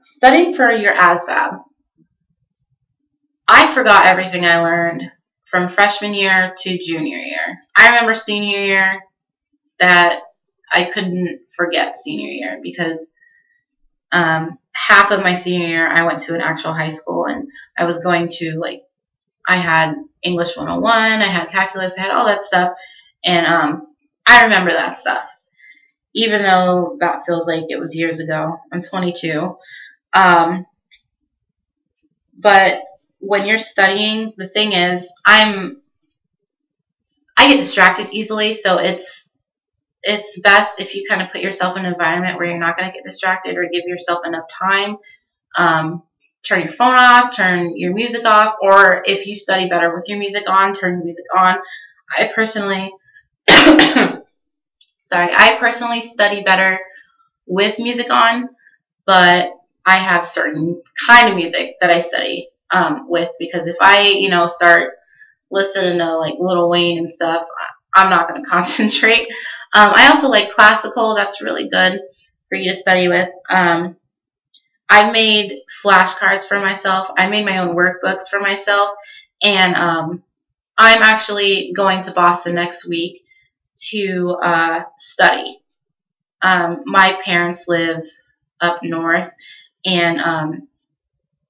Studying for your ASVAB. I forgot everything I learned from freshman year to junior year. I remember senior year that I couldn't forget senior year because half of my senior year I went to an actual high school, and I was going to, like, I had English 101, I had calculus, I had all that stuff, and I remember that stuff. Even though that feels like it was years ago. I'm 22. But when you're studying, the thing is, I get distracted easily, so it's best if you kind of put yourself in an environment where you're not going to get distracted, or give yourself enough time. Turn your phone off, turn your music off, or if you study better with your music on, turn your music on. I personally study better with music on, but I have certain kind of music that I study with, because if I, start listening to like Lil Wayne and stuff, I'm not going to concentrate. I also like classical. That's really good for you to study with. I've made flashcards for myself. I made my own workbooks for myself, and I'm actually going to Boston next week to study. My parents live up north, and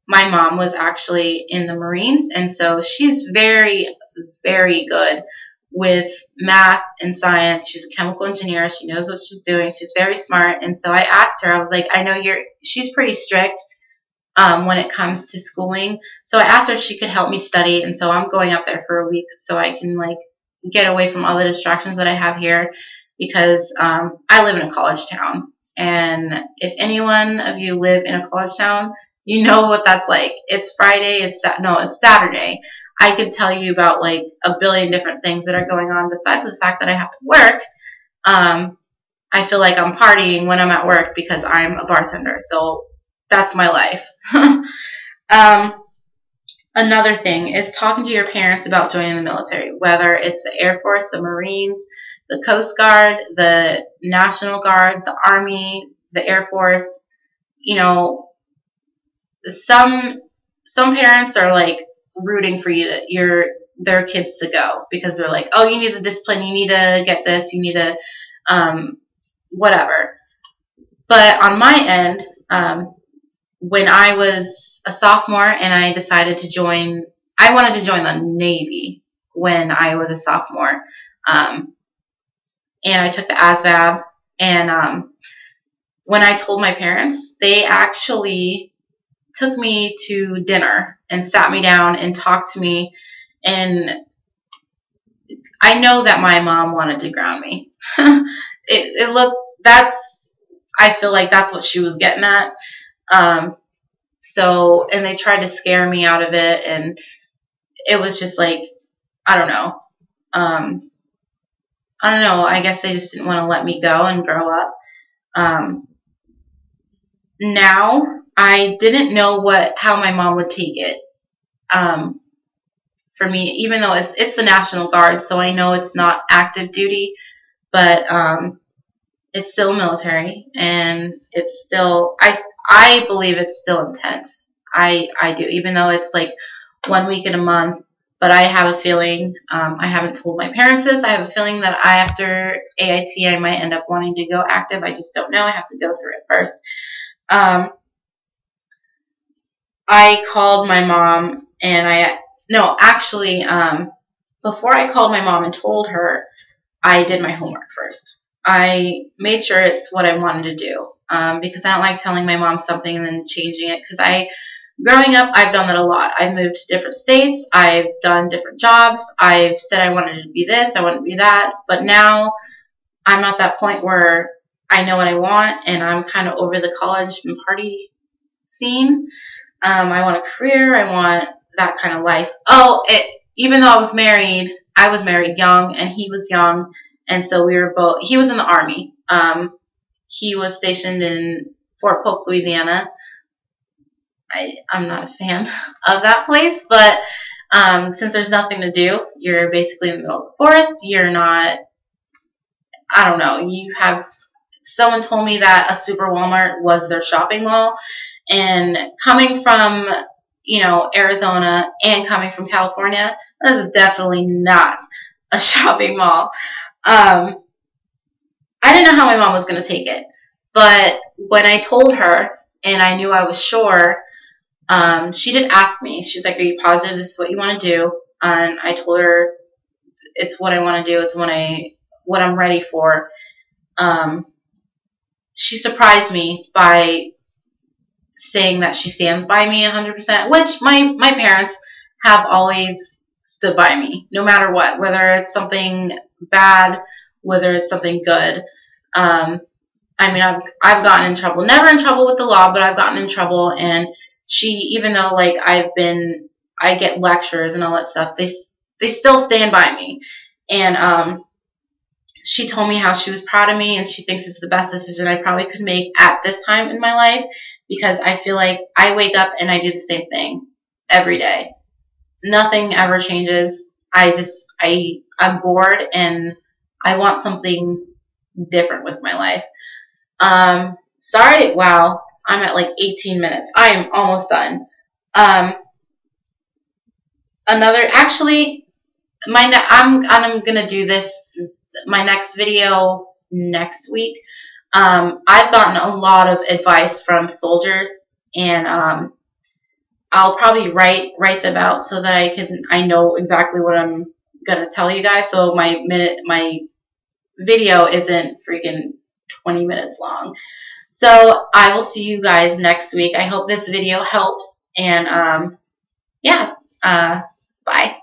my mom was actually in the Marines, and so she's very, very good with math and science. She's a chemical engineer. She knows what she's doing. She's very smart. And so I asked her, I was like, I know she's pretty strict when it comes to schooling. So I asked her if she could help me study. And so I'm going up there for a week so I can like get away from all the distractions that I have here, because I live in a college town. And if anyone of you live in a college town, you know what that's like. It's Friday. It's Saturday. I could tell you about like a billion different things that are going on besides the fact that I have to work. I feel like I'm partying when I'm at work because I'm a bartender. So that's my life. Another thing is talking to your parents about joining the military, whether it's the Air Force, the Marines, the Coast Guard, the National Guard, the Army, the Air Force. Some parents are like rooting for their kids to go, because they're like, oh, you need the discipline, you need to get this, you need to whatever. But on my end, when I was a sophomore and I decided to join, I wanted to join the Navy when I was a sophomore, and I took the ASVAB, and when I told my parents, they actually took me to dinner and sat me down and talked to me, and I know that my mom wanted to ground me. I feel like that's what she was getting at. And they tried to scare me out of it, and it was just like, I don't know. I guess they just didn't want to let me go and grow up. Now, I didn't know how my mom would take it. For me, even though it's the National Guard, so I know it's not active duty, but it's still military, and it's still, I believe it's still intense. I do, even though it's like 1 week in a month. But I have a feeling, I haven't told my parents this, I have a feeling that after AIT I might end up wanting to go active. I just don't know. I have to go through it first. I called my mom, and before I called my mom and told her, I did my homework first. I made sure it's what I wanted to do, because I don't like telling my mom something and then changing it, because growing up, I've done that a lot. I've moved to different states. I've done different jobs. I've said I wanted to be this, I wanted to be that, but now I'm at that point where I know what I want, and I'm kind of over the college and party scene. I want a career. I want that kind of life. Even though I was married young, and he was young, and so we were both. He was in the Army. He was stationed in Fort Polk, Louisiana. I'm not a fan of that place, but since there's nothing to do, you're basically in the middle of the forest. You're not. I don't know. someone told me that a super Walmart was their shopping mall, and coming from, Arizona and coming from California, this is definitely not a shopping mall. I didn't know how my mom was going to take it, but when I told her and I knew I was sure, she did ask me. She's like, "Are you positive this is what you want to do?" And I told her it's what I want to do. It's what I'm ready for. She surprised me by saying that she stands by me 100%, which my parents have always stood by me, no matter what, whether it's something bad, whether it's something good. I mean, I've gotten in trouble, never in trouble with the law, but I've gotten in trouble, and she, even though like I get lectures and all that stuff, they still stand by me, and she told me how she was proud of me and she thinks it's the best decision I probably could make at this time in my life, because I feel like I wake up and I do the same thing every day. Nothing ever changes. I'm bored and I want something different with my life. Sorry, wow, I'm at like 18 minutes. I am almost done. Um, actually, I'm gonna do my next video next week. I've gotten a lot of advice from soldiers, and I'll probably write them out so that I know exactly what I'm gonna tell you guys. So my video isn't freaking 20 minutes long. So I will see you guys next week. I hope this video helps, and yeah, bye.